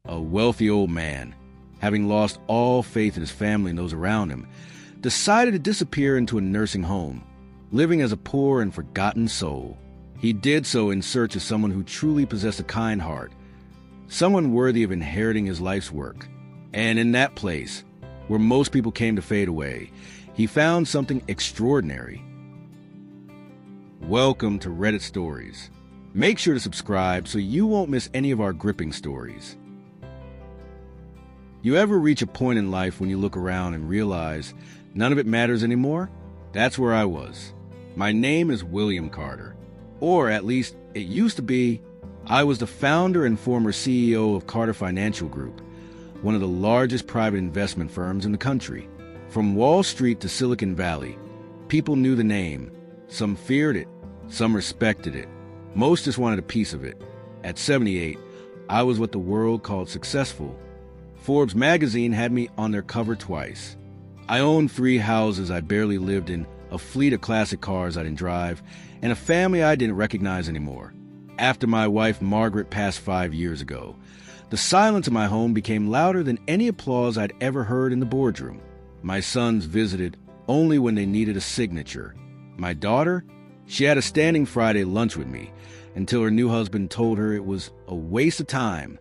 a wealthy old man, having lost all faith in his family and those around him, decided to disappear into a nursing home, living as a poor and forgotten soul. He did so in search of someone who truly possessed a kind heart, someone worthy of inheriting his life's work. And in that place, where most people came to fade away, he found something extraordinary. Welcome to Reddit Stories. Make sure to subscribe so you won't miss any of our gripping stories. You ever reach a point in life when you look around and realize none of it matters anymore? That's where I was. My name is William Carter, or at least it used to be. I was the founder and former CEO of Carter Financial Group, one of the largest private investment firms in the country. From Wall Street to Silicon Valley, people knew the name. Some feared it, some respected it. Most just wanted a piece of it. At 78, I was what the world called successful. Forbes magazine had me on their cover twice. I owned 3 houses I barely lived in, a fleet of classic cars I didn't drive, and a family I didn't recognize anymore. After my wife Margaret passed 5 years ago, the silence in my home became louder than any applause I'd ever heard in the boardroom. My sons visited only when they needed a signature. My daughter, she had a standing Friday lunch with me until her new husband told her it was a waste of time.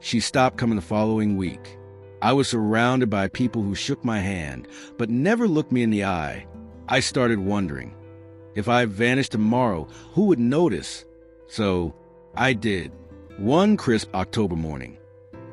She stopped coming the following week. I was surrounded by people who shook my hand but never looked me in the eye. I started wondering, if I vanished tomorrow, who would notice? So I did. One crisp October morning,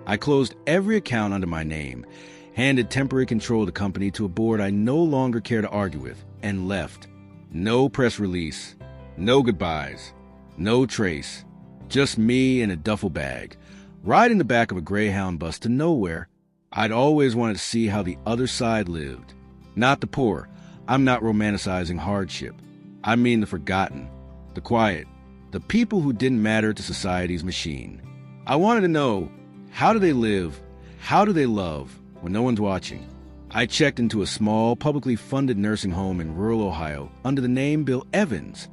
I closed every account under my name, handed temporary control of the company to a board I no longer care to argue with, and left. No press release, no goodbyes, no trace, just me in a duffel bag, riding the back of a Greyhound bus to nowhere. I'd always wanted to see how the other side lived. Not the poor. I'm not romanticizing hardship. I mean the forgotten, the quiet, the people who didn't matter to society's machine. I wanted to know, how do they live? How do they love when no one's watching? I checked into a small, publicly funded nursing home in rural Ohio under the name Bill Evans.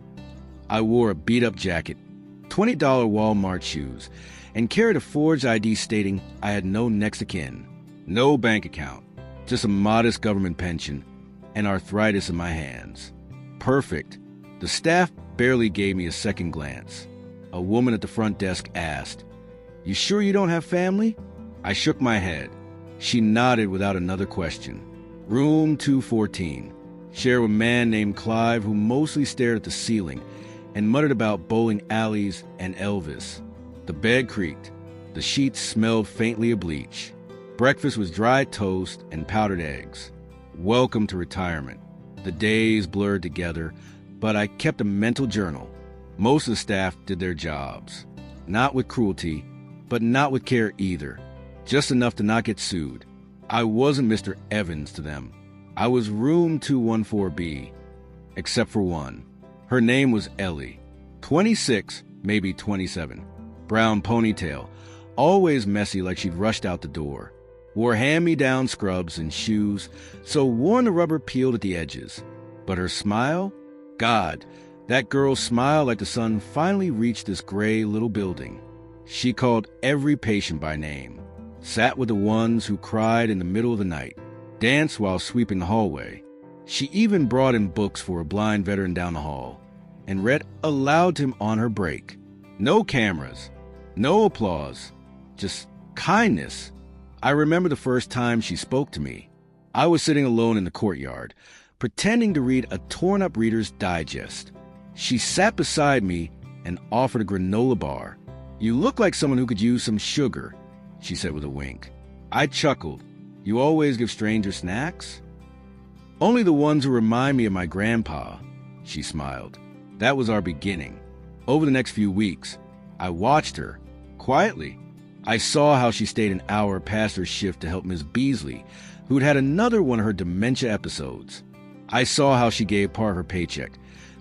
I wore a beat-up jacket, $20 Walmart shoes, and carried a forged ID stating I had no next of kin, no bank account, just a modest government pension, and arthritis in my hands. Perfect. The staff barely gave me a second glance. A woman at the front desk asked, "You sure you don't have family?" I shook my head. She nodded without another question. Room 214. Share with a man named Clive who mostly stared at the ceiling and muttered about bowling alleys and Elvis. The bed creaked. The sheets smelled faintly of bleach. Breakfast was dry toast and powdered eggs. Welcome to retirement. The days blurred together, but I kept a mental journal. Most of the staff did their jobs. Not with cruelty, but not with care either. Just enough to not get sued. I wasn't Mr. Evans to them. I was room 214B, except for one. Her name was Ellie. 26, maybe 27. Brown ponytail, always messy like she'd rushed out the door. Wore hand-me-down scrubs and shoes, so worn the rubber peeled at the edges. But her smile? God, that girl's smile like the sun finally reached this gray little building. She called every patient by name, sat with the ones who cried in the middle of the night, danced while sweeping the hallway. She even brought in books for a blind veteran down the hall, and read aloud to him on her break. No cameras, no applause, just kindness. I remember the first time she spoke to me. I was sitting alone in the courtyard, pretending to read a torn-up Reader's Digest. She sat beside me and offered a granola bar. "You look like someone who could use some sugar," she said with a wink. I chuckled. "You always give strangers snacks?" "Only the ones who remind me of my grandpa," she smiled. That was our beginning. Over the next few weeks, I watched her, quietly. I saw how she stayed an hour past her shift to help Miss Beasley, who'd had another one of her dementia episodes. I saw how she gave part of her paycheck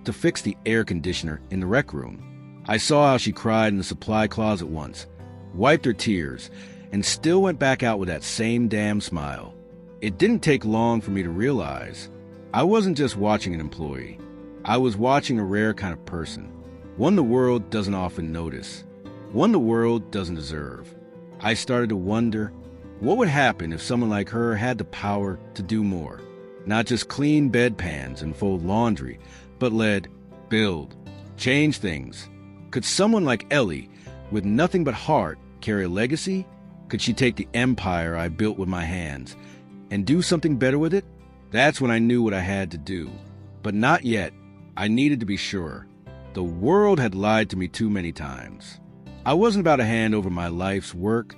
to fix the air conditioner in the rec room. I saw how she cried in the supply closet once, wiped her tears, and still went back out with that same damn smile. It didn't take long for me to realize I wasn't just watching an employee. I was watching a rare kind of person, one the world doesn't often notice, one the world doesn't deserve. I started to wonder what would happen if someone like her had the power to do more. Not just clean bedpans and fold laundry, but led, build, change things. Could someone like Ellie, with nothing but heart, carry a legacy? Could she take the empire I built with my hands and do something better with it? That's when I knew what I had to do. But not yet. I needed to be sure. The world had lied to me too many times. I wasn't about to hand over my life's work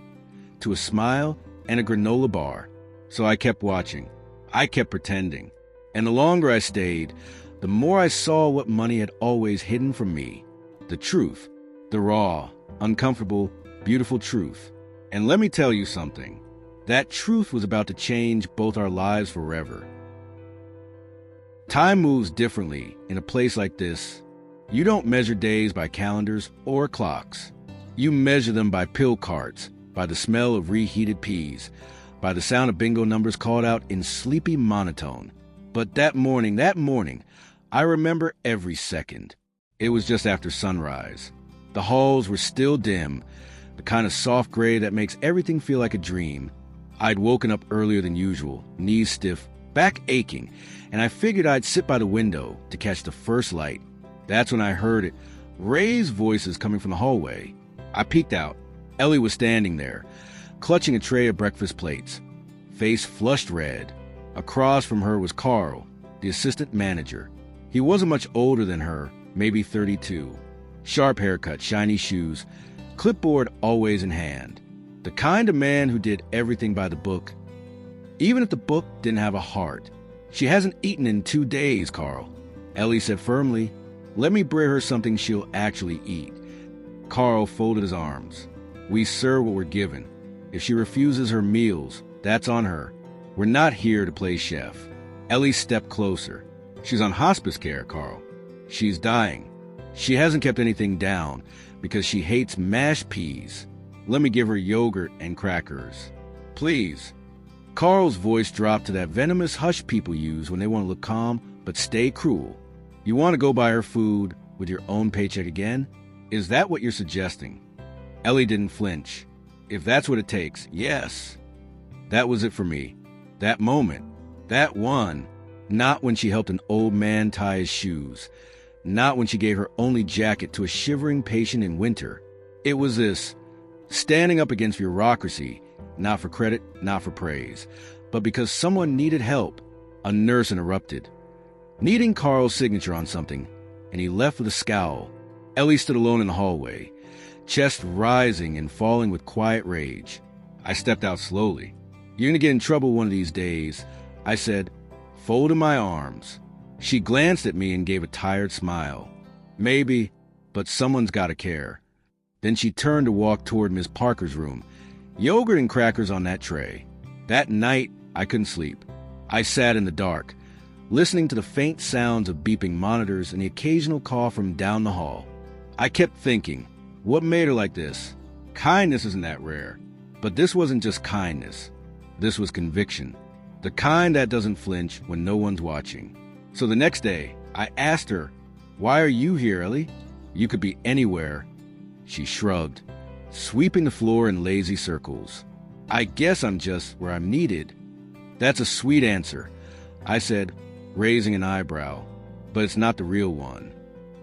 to a smile and a granola bar. So I kept watching. I kept pretending. And the longer I stayed, the more I saw what money had always hidden from me. The truth. The raw, uncomfortable, beautiful truth. And let me tell you something. That truth was about to change both our lives forever. Time moves differently in a place like this. You don't measure days by calendars or clocks. You measure them by pill carts, by the smell of reheated peas, by the sound of bingo numbers called out in sleepy monotone. But that morning, I remember every second. It was just after sunrise. The halls were still dim, the kind of soft gray that makes everything feel like a dream. I'd woken up earlier than usual, knees stiff, back aching, and I figured I'd sit by the window to catch the first light. That's when I heard it, raised voices coming from the hallway. I peeked out. Ellie was standing there, clutching a tray of breakfast plates, face flushed red. Across from her was Carl, the assistant manager. He wasn't much older than her, maybe 32. Sharp haircut, shiny shoes, clipboard always in hand. The kind of man who did everything by the book, even if the book didn't have a heart. She hasn't eaten in 2 days, Carl. Ellie said firmly, let me bring her something she'll actually eat. Carl folded his arms. We serve what we're given. If she refuses her meals, that's on her. We're not here to play chef. Ellie stepped closer. She's on hospice care, Carl. She's dying. She hasn't kept anything down because she hates mashed peas. Let me give her yogurt and crackers. Please. Carl's voice dropped to that venomous hush people use when they want to look calm but stay cruel. You want to go buy her food with your own paycheck again? Is that what you're suggesting? Ellie didn't flinch. If that's what it takes, yes. That was it for me. That moment. That one. Not when she helped an old man tie his shoes. Not when she gave her only jacket to a shivering patient in winter. It was this. Standing up against bureaucracy, not for credit, not for praise, but because someone needed help. A nurse interrupted, needing Carl's signature on something, and he left with a scowl. Ellie stood alone in the hallway, chest rising and falling with quiet rage. I stepped out slowly. You're gonna get in trouble one of these days, I said, folding my arms. She glanced at me and gave a tired smile. Maybe, but someone's gotta care. Then she turned to walk toward Miss Parker's room. Yogurt and crackers on that tray. That night, I couldn't sleep. I sat in the dark, listening to the faint sounds of beeping monitors and the occasional call from down the hall. I kept thinking, what made her like this? Kindness isn't that rare. But this wasn't just kindness. This was conviction. The kind that doesn't flinch when no one's watching. So the next day, I asked her, why are you here, Ellie? You could be anywhere. She shrugged, sweeping the floor in lazy circles. I guess I'm just where I'm needed. That's a sweet answer, I said, raising an eyebrow, but it's not the real one.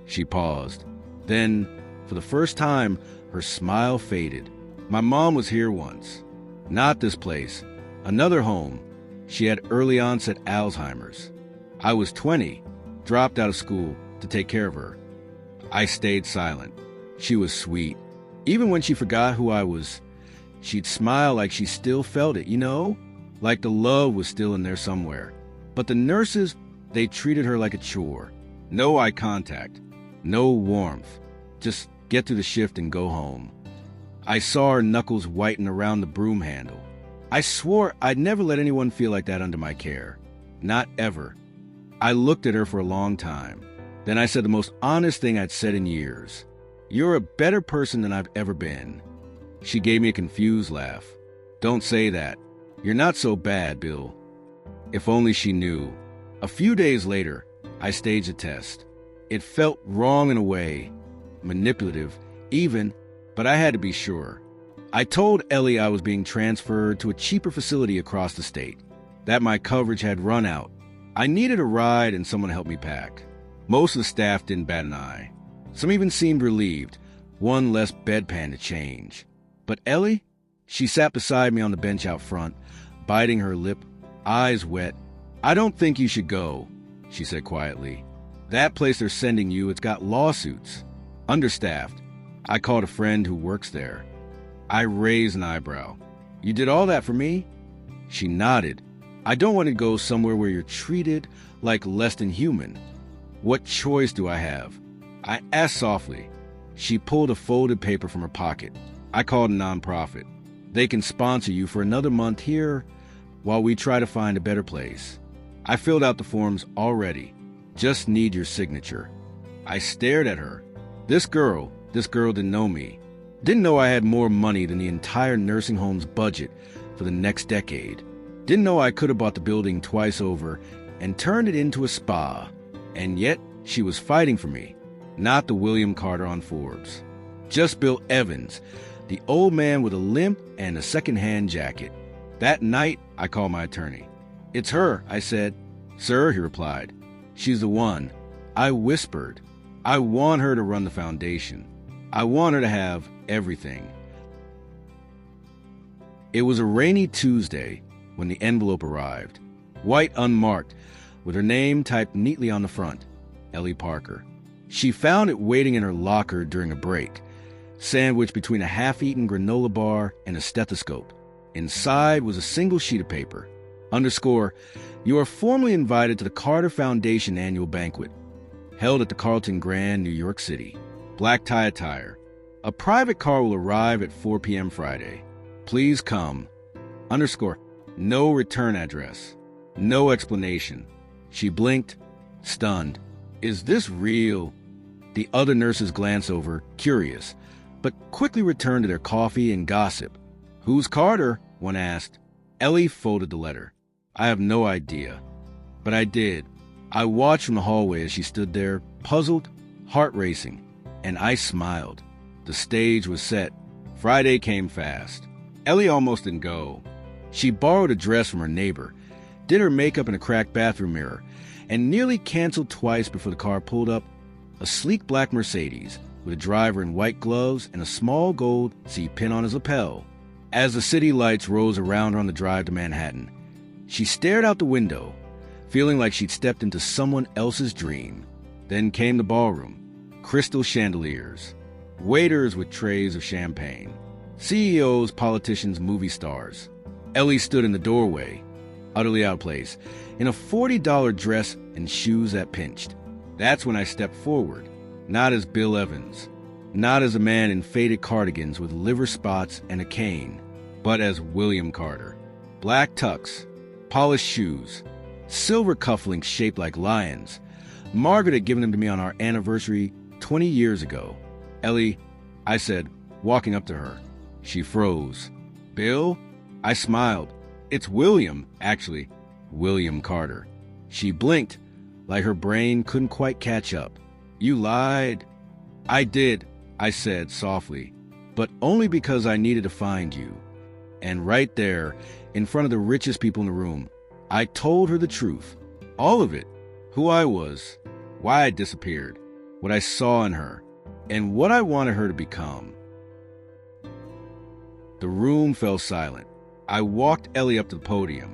She paused. Then, for the first time, her smile faded. My mom was here once. Not this place. Another home. She had early onset Alzheimer's. I was 20, dropped out of school to take care of her. I stayed silent. She was sweet. Even when she forgot who I was, she'd smile like she still felt it, like the love was still in there somewhere. But the nurses, they treated her like a chore. No eye contact, no warmth. Just get through the shift and go home. I saw her knuckles whiten around the broom handle. I swore I'd never let anyone feel like that under my care. Not ever. I looked at her for a long time. Then I said the most honest thing I'd said in years. You're a better person than I've ever been. She gave me a confused laugh. Don't say that. You're not so bad, Bill. If only she knew. A few days later, I staged a test. It felt wrong in a way, manipulative, even, but I had to be sure. I told Ellie I was being transferred to a cheaper facility across the state, that my coverage had run out. I needed a ride and someone to help me pack. Most of the staff didn't bat an eye. Some even seemed relieved, one less bedpan to change. But Ellie? She sat beside me on the bench out front, biting her lip, eyes wet. "I don't think you should go," she said quietly. "That place they're sending you, it's got lawsuits. Understaffed. I called a friend who works there." I raised an eyebrow. "You did all that for me?" She nodded. "I don't want to go somewhere where you're treated like less than human. What choice do I have?" I asked softly. She pulled a folded paper from her pocket. "I called a nonprofit. They can sponsor you for another month here while we try to find a better place. I filled out the forms already. Just need your signature." I stared at her. This girl didn't know me. Didn't know I had more money than the entire nursing home's budget for the next decade. Didn't know I could have bought the building twice over and turned it into a spa. And yet, she was fighting for me. Not the William Carter on Forbes. Just Bill Evans, the old man with a limp and a second-hand jacket. That night, I called my attorney. "It's her," I said. "Sir," he replied. "She's the one." I whispered. "I want her to run the foundation. I want her to have everything." It was a rainy Tuesday when the envelope arrived. White unmarked, with her name typed neatly on the front, Ellie Parker. She found it waiting in her locker during a break, sandwiched between a half-eaten granola bar and a stethoscope. Inside was a single sheet of paper. Underscore, "You are formally invited to the Carter Foundation annual banquet, held at the Carlton Grand, New York City. Black tie attire. A private car will arrive at 4 p.m. Friday. Please come." Underscore, "No return address. No explanation." She blinked, stunned. "Is this real?" The other nurses glanced over, curious, but quickly returned to their coffee and gossip. "Who's Carter?" one asked. Ellie folded the letter. "I have no idea." But I did. I watched from the hallway as she stood there, puzzled, heart racing, and I smiled. The stage was set. Friday came fast. Ellie almost didn't go. She borrowed a dress from her neighbor, did her makeup in a cracked bathroom mirror, and nearly canceled twice before the car pulled up. A sleek black Mercedes with a driver in white gloves and a small gold C pin on his lapel. As the city lights rose around her on the drive to Manhattan, she stared out the window, feeling like she'd stepped into someone else's dream. Then came the ballroom. Crystal chandeliers, waiters with trays of champagne, CEOs, politicians, movie stars. Ellie stood in the doorway, utterly out of place, in a $40 dress and shoes that pinched. That's when I stepped forward, not as Bill Evans, not as a man in faded cardigans with liver spots and a cane, but as William Carter. Black tux, polished shoes, silver cufflinks shaped like lions. Margaret had given them to me on our anniversary 20 years ago. "Ellie," I said, walking up to her. She froze. "Bill?" I smiled. "It's William, actually. William Carter." She blinked, like her brain couldn't quite catch up. "You lied." "I did," I said softly, "but only because I needed to find you." And right there, in front of the richest people in the room, I told her the truth. All of it. Who I was, why I disappeared, what I saw in her, and what I wanted her to become. The room fell silent. I walked Ellie up to the podium.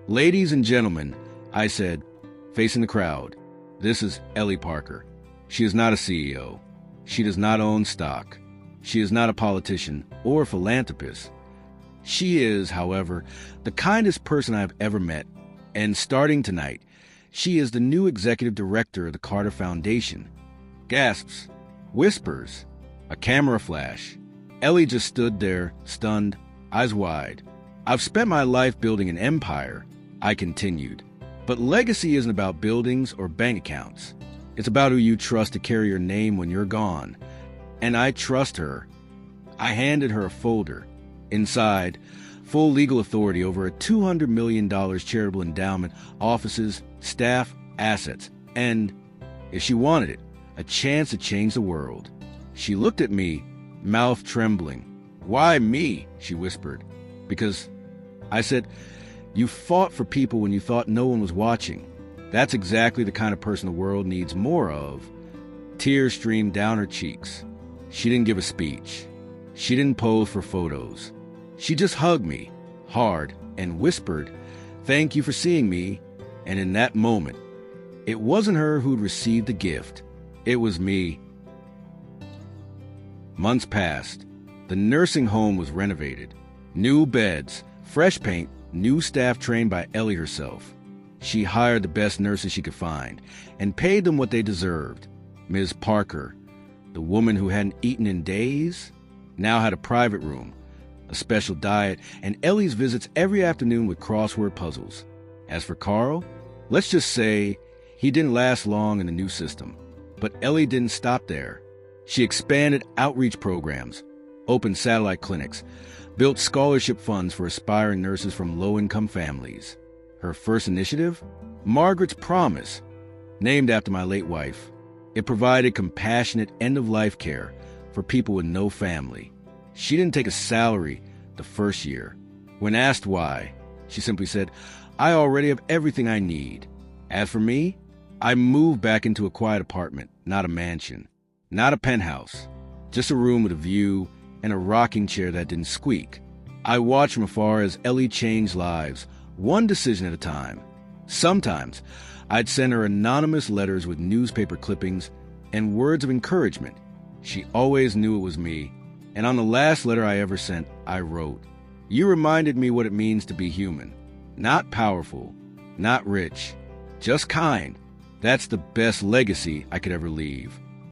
"Ladies and gentlemen," I said, facing the crowd, "this is Ellie Parker. She is not a CEO. She does not own stock. She is not a politician or a philanthropist. She is, however, the kindest person I have ever met. And starting tonight, she is the new executive director of the Carter Foundation." Gasps, whispers, a camera flash. Ellie just stood there, stunned, eyes wide. "I've spent my life building an empire," I continued. "But legacy isn't about buildings or bank accounts. It's about who you trust to carry your name when you're gone. And I trust her." I handed her a folder. Inside, full legal authority over a $200 million charitable endowment, offices, staff, assets, and, if she wanted it, a chance to change the world. She looked at me, mouth trembling. Why me? She whispered. Because, I said, you fought for people when you thought no one was watching. That's exactly the kind of person the world needs more of. Tears streamed down her cheeks. She didn't give a speech. She didn't pose for photos. She just hugged me, hard, and whispered, "Thank you for seeing me." And in that moment, it wasn't her who'd received the gift. It was me. Months passed. The nursing home was renovated. New beds, fresh paint, new staff trained by Ellie herself. She hired the best nurses she could find and paid them what they deserved. Ms. Parker, the woman who hadn't eaten in days, now had a private room, a special diet, and Ellie's visits every afternoon with crossword puzzles. As for Carl, let's just say he didn't last long in the new system. But Ellie didn't stop there. She expanded outreach programs, opened satellite clinics, built scholarship funds for aspiring nurses from low-income families. Her first initiative? Margaret's Promise, named after my late wife. It provided compassionate end-of-life care for people with no family. She didn't take a salary the first year. When asked why, she simply said, "I already have everything I need. As for me, I moved back into a quiet apartment, not a mansion, not a penthouse, just a room with a view and a rocking chair that didn't squeak. I watched from afar as Ellie changed lives, one decision at a time. Sometimes, I'd send her anonymous letters with newspaper clippings and words of encouragement. She always knew it was me, and on the last letter I ever sent, I wrote, "You reminded me what it means to be human. Not powerful, not rich, just kind. That's the best legacy I could ever leave."